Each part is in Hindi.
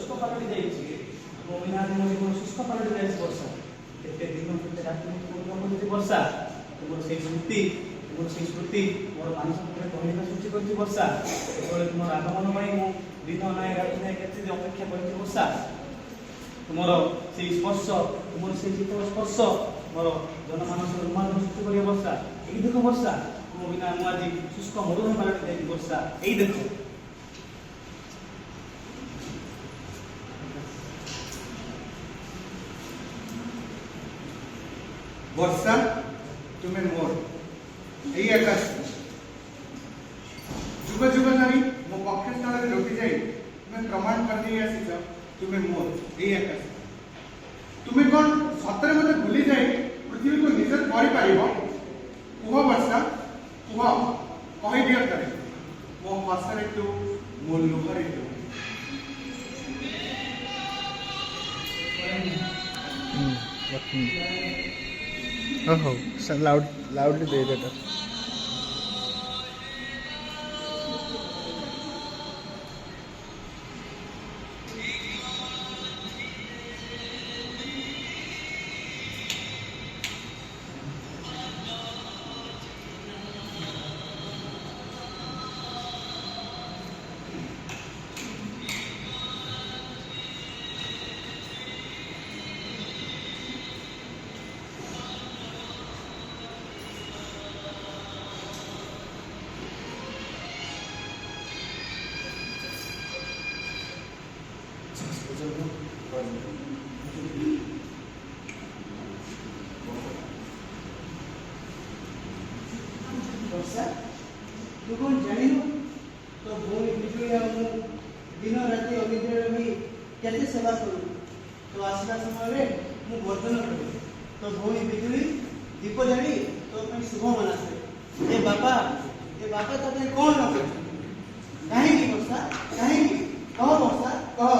शुष्क पालटी जाइए शुष्क पालटी जाए वर्षा केते दिन केते राति वर्षा तुम से स्मृति मोर मानस कहलिका सृष्टि कर वर्षा जो तुम आगमन दिन नाय राति नाय केते अपेक्षा कर वर्षा तुम से स्पर्श तुम से शीतल स्पर्श मोर जनमानस रोमांचन सृष्टि कर वर्षा यही देख वर्षा तुम बिना मुझे शुष्क मरुभूमि पालटी जाए वर्षा यही देख वर्षा तुम्हें मोर यही आकाश जुग जुग धरी मो पक्षस्थल रोटी जाए तुम्हें प्रमाण कर दे आसीच तुम्हें मोर यही आकाश तुम्हें कौन सतरे मत भूली जाए पृथ्वी को निज कर कुह वर्षा कुह कही दिया करे मो हसरे तू मो लुहरे तू Oh, so loudly say that. वर्षा तू कौन जानी तो भूमि बिजुली दिन राति अनिद्रा रही कैसे सेवा करूँ तो आसला समय मु वर्धन करूँ तो भूमि बिजुली दीप जानी तो शुभ मनासे ए बापा तो कौन लगे कहीं वर्षा कहीं कह वर्षा कह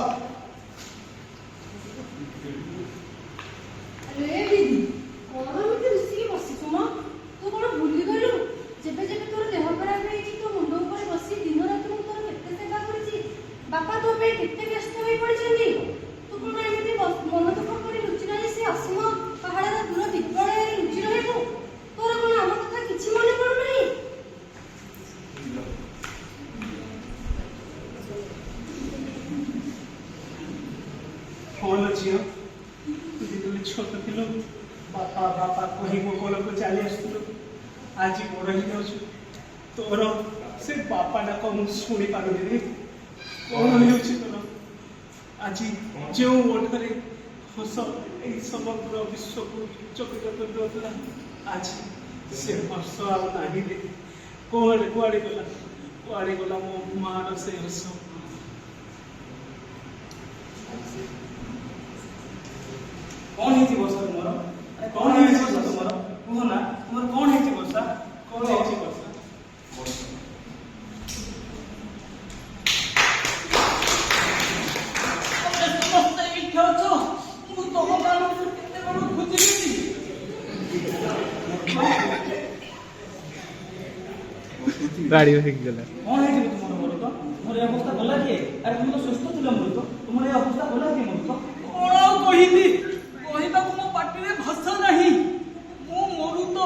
अरे दीदी कौन एमती रुसिकी बसिछु म तू कौन भूली गलु जेबे जेबे तोर देह खराब होई तो मुंड ऊपर बसी दिन रात मु तोर केते सेवा करछि बापा तो पे केते व्यस्त होई पड़छन्ती तू कौन एमती मन दुख करी रुचि नाही से असम पहाड़र दूर दिगबळे रुचि रहबो तोर कौन हम कथा किछि मने पड़ु नाही कौन झील छोट थिल बापा बापा कही गोल को चली आसुल आज बड़ ही जाऊँ तोर से बापा डाक मुझे शुणी पारे कौन हो तोर आज जो ओठरे हस यही समग्र विश्व को चकित कर आज से हस आना कौन कुआड़े गला मो मार से हस कौन है वर्षा तुम कौन है वर्षा तुम कह ना तुम कौन है वर्षा कौन है वर्षा गाड़ी में गला कौन है तुम मृत तुम अवस्था गला किए अरे तुम तो सुस्थ थिल मृत तुम अवस्था गला किए मृत कौन कहिबी कहबाकू मो पाटिरे भाषा नाही मो मरुत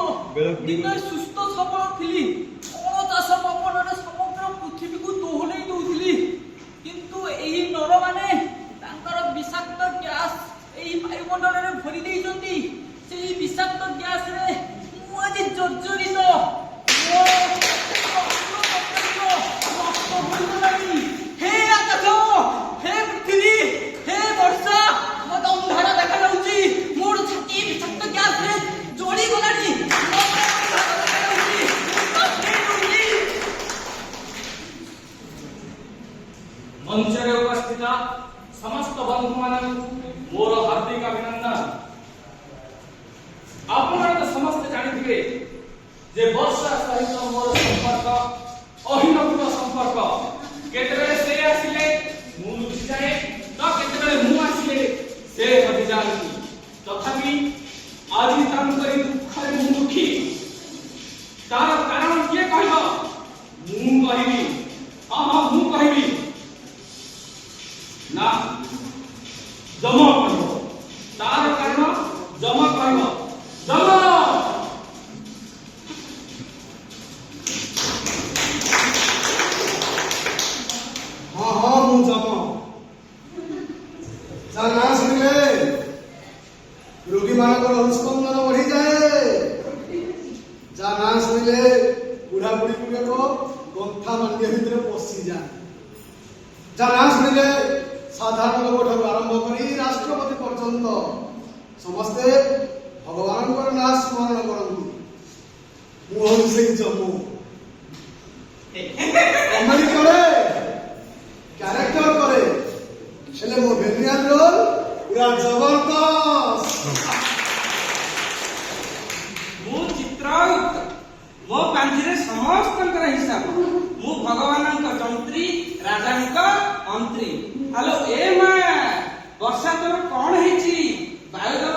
दिने सुस्थ सबल थिली कौन चाष पवनरे समग्र पृथ्वी को दोहलेई दउथिली किंतु एही नर माने तांकर विषाक्त गैस एही वायुमंडल रे भरी देइछंती सेही विषाक्त गैस रे मु आज जर्जरित मो हे आकाश हे पृथ्वी हे वर्षा मत अंधारा देखा जाउची मोर छाती विषाक्त गैस रे जोड़ी गलानी मंचरे उपस्थित समस्त बंधु मानकु मोर हार्दिक अभिनंदन आपण समस्त जानिथिबे जे वर्षा सहित मोर संपर्क अहिनव संपर्क केतबेले से आसिले मु लुचि जाए तो केतबेले मु आसिले से हटि जाती तथापि आज तांकरी दुखरे मु दुखी तार कारण के कहब मु कहबी हां मु कहबी ନା ଯମ କହିବ। ତାର କାରଣ ଯମ କହିବ। ଯମ हाँ हाँ ମୁଁ ଯମ। ତା ନାଁ ଶୁଣିଲେ ରୋଗୀମାନଙ୍କର ହୃତ୍ସ୍ପନ୍ଦନ ବଢିଯାଏ। ଯା ନାଁ ଶୁଣିଲେ ବୁଢା ବୁଢୀ ଗୁଡିକ ଗନ୍ଥା ମାଣ୍ଡିଆ ଭିତରେ ପଶିଯାଏ। ଯା ନାଁ ଶୁଣିଲେ ସାଧାରଣ ଲୋକଠାରୁ ଆରମ୍ଭ କରି ରାଷ୍ଟ୍ରପତି ପର୍ଯ୍ୟନ୍ତ ସମସ୍ତେ ଭଗବାନଙ୍କର ନାଁ ସ୍ମରଣ କରନ୍ତି। ମୁଁ ହଉଛି ସେଇ ଯମ। କମେଡି କରେ, କ୍ୟାରେକ୍ଟର କରେ, ହେଲେ ମୋ ଭେନିଆର ରୋଲ ପୁରା ଜବରଦସ୍ତ। ମୁଁ ଚିତ୍ରଗୁପ୍ତ। ମୋ ପାଞ୍ଜିରେ ସମସ୍ତଙ୍କର ହିସାବ। ମୁଁ ଭଗବାନଙ୍କ ଯନ୍ତ୍ରୀ, ରାଜାଙ୍କ ମନ୍ତ୍ରୀ। ହ୍ୟାଲୋ ଏ ମା, ବର୍ଷା ତୋର କଣ ହେଇଛି? ବାୟୁ